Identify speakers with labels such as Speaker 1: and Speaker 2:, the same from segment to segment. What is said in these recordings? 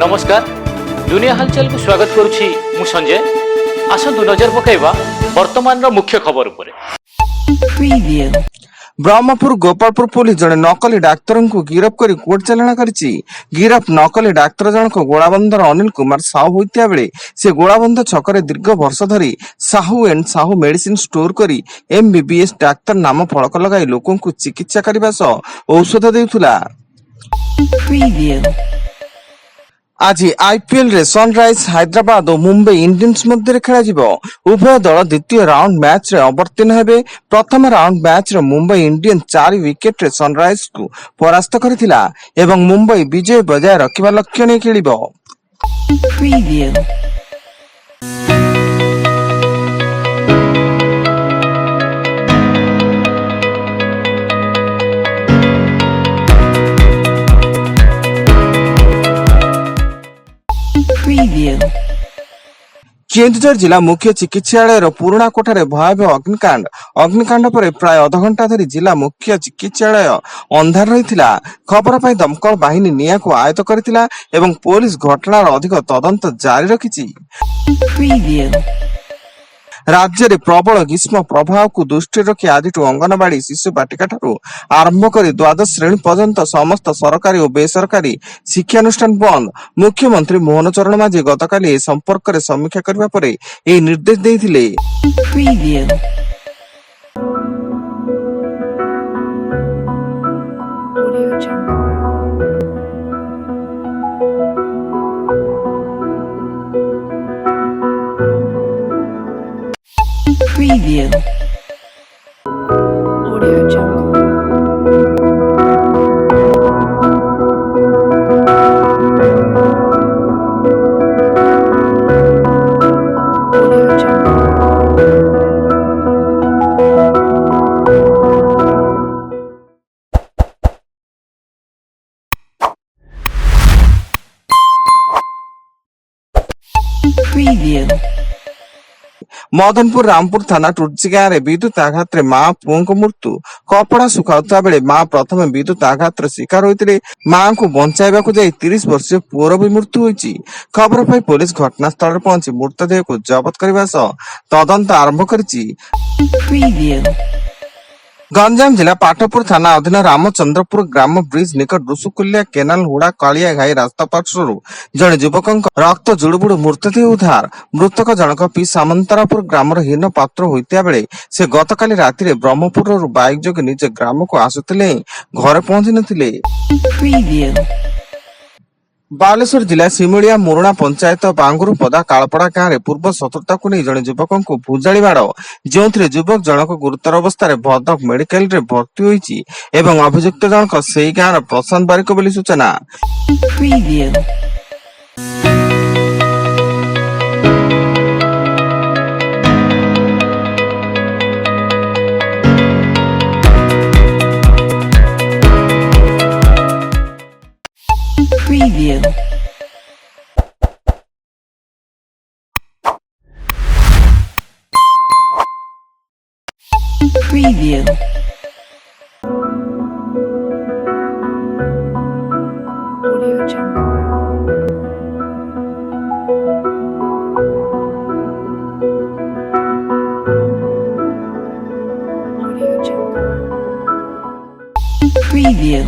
Speaker 1: नमस्कार दुनिया हालचाल को स्वागत करुछि मु संजय। आसतु नजर पकाइबा वर्तमान मुख्य खबर उपरे।
Speaker 2: ब्रह्मपुर गोपालपुर पुलिस जड़े नकली डाक्तर को गिरफ्त कर कोर्ट चालाण करिछि। गिरफ्त नकली डाक्तर जनक गोड़ाबंधर अनिल कुमार साहू होइतिया बेले से गोड़ाबंध छकरे दीर्घ वर्ष धरी Sahu and Sahu medicine store करी एमबीबीएस डाक्तर नाम फलक लगाई लोकों को चिकित्सा करने सह औषध देउथुला। आज आईपीएल रे सनराइज हैदराबाद और मुंबई इंडियंस मध्य खेला उभय दल द्वितीय राउंड मैच रे अवर्तीर्ण हेबे। प्रथम राउंड मैच रे मुंबई इंडियंस 4 विकेट रे सनराइज को परास्त करथिला एवं मुंबई विजय बजाय रखिबा लक्ष्य नै खेलिबो। केन्दुझर जिला मुख्य चिकित्सालय पुराणा कोठारे भयावह अग्निकांड पर प्राय अध घंटा धरी जिला मुख्य चिकित्सालय अंधार रही। खबर पाई दमकल बाहिनी निया को आयत्त करथिला एवं पुलिस घटनार अधिक तदंत जारी रखिछि। राज्य में प्रबल ग्रीष्म प्रभाव को दृष्टि रखी आज अंगनवाड़ी शिशु बाटिका ठारू आरंभ कर द्वादश श्रेणी पर्यंत समस्त सरकारी और बेसरकारी शिक्षानुष्ठान बंद। मुख्यमंत्री मोहन चरण माझी गतकाली ए संपर्क में समीक्षा करबा परे ए निर्देश देइथिले।
Speaker 3: Preview. Audio Jungle. Audio Jungle. Preview.
Speaker 2: Madanpur Rampur थाना टुर्ची गाँव में विद्युत आघात रे मां पुओं को मृत्यु। कपड़ा सुखाउता बेले मां प्रथम विद्युत आघात रे शिकार होइतिले। मां को बंचाइबा को जाई 30 वर्षीय पुओर भी मृत्यु होइछि। खबर पाई पुलिस घटनास्थल पहुंची मृतदेह को जबत करबा सह तदंत आरंभ करिछि। गंजाम जिला पाटपुर थाना अधीन रामचंद्रपुर ग्राम ब्रिज निकट रुसुकुलिया केनाल हुड़ा कालिया घाई रास्ता पार्श्वरू जड़े युवक रक्त जुड़ुबुड़ मृतदेह उद्धार। मृतक जनक पी सामंतरापुर ग्रामर हीन पात्र होइतिया बेले से गतकाली राति ब्रह्मपुर बाइक जोगे निज ग्राम को आसुतिले घरे पहुंची नथिले। बालेश्वर जिला सिमुलिया मुरुणा पंचायत बांगुरु पदा कालपड़ा गाँव में पूर्व शत्रुता को नहीं जड़े युवक को भुजाड़ी माड़ जो युवक जनक गुरुतर अवस्था भद्रक मेडिकल रे भर्ती होइछि एवं अभियुक्त जनक से गाँव प्रशांत बारिक बोली सूचना।
Speaker 3: Preview. Preview. Audio Jungle. Audio Jungle. Preview.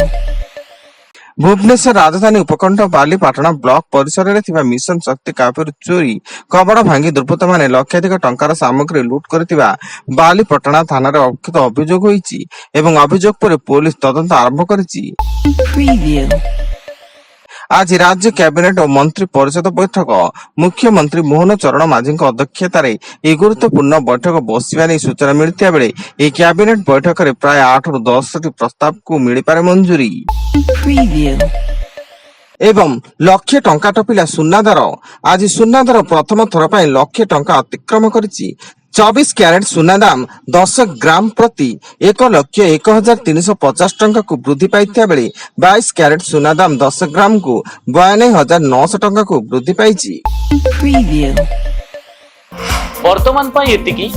Speaker 2: Bhubaneswar Rajdhani उपकंठ बालीपाटଣା block परिसर में मिशन शक्ति काफी चोरी कबड़ भांगी दुर्बृत्त माने लक्षाधिक टंकार सामग्री लुट करथिबा बालीपाटଣା थाना रे अभियुक्त अभियोग होईछि एवं अभियोग पर पुलिस तदंत आरंभ करिछि। आज राज्य कैबिनेट और मंत्री परिषद बैठक मुख्यमंत्री मोहन चरण माझी अध्यक्षता एक गुरुत्वपूर्ण बैठक बसिबा नहीं सूचना मिलता बेले ए कैबिनेट बैठक में प्राय 8 ରୁ 10 प्रस्ताव को मिल पारे मंजूरी। एवं लक्षे टंका टपिला सुनादर। आज सुनादर प्रथम थर पर लक्षे टंका अतिक्रम करिछि। 24 कैरेट सुना दाम 10 ग्राम प्रति 1,01,350 टंका को वृद्धि पाइथिया बेले 22 कैरेट सुना दाम 10 ग्राम को 92,900 टंका को वृद्धि पाइछि।
Speaker 1: वर्तमान पाई एतिकी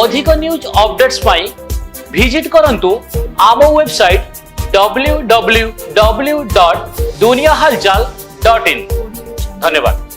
Speaker 1: अधिक न्यूज अपडेट्स पाई विजिट करंतु आम वेबसाइट www.duniyahalchal.in। ଧନ୍ୟବାଦ।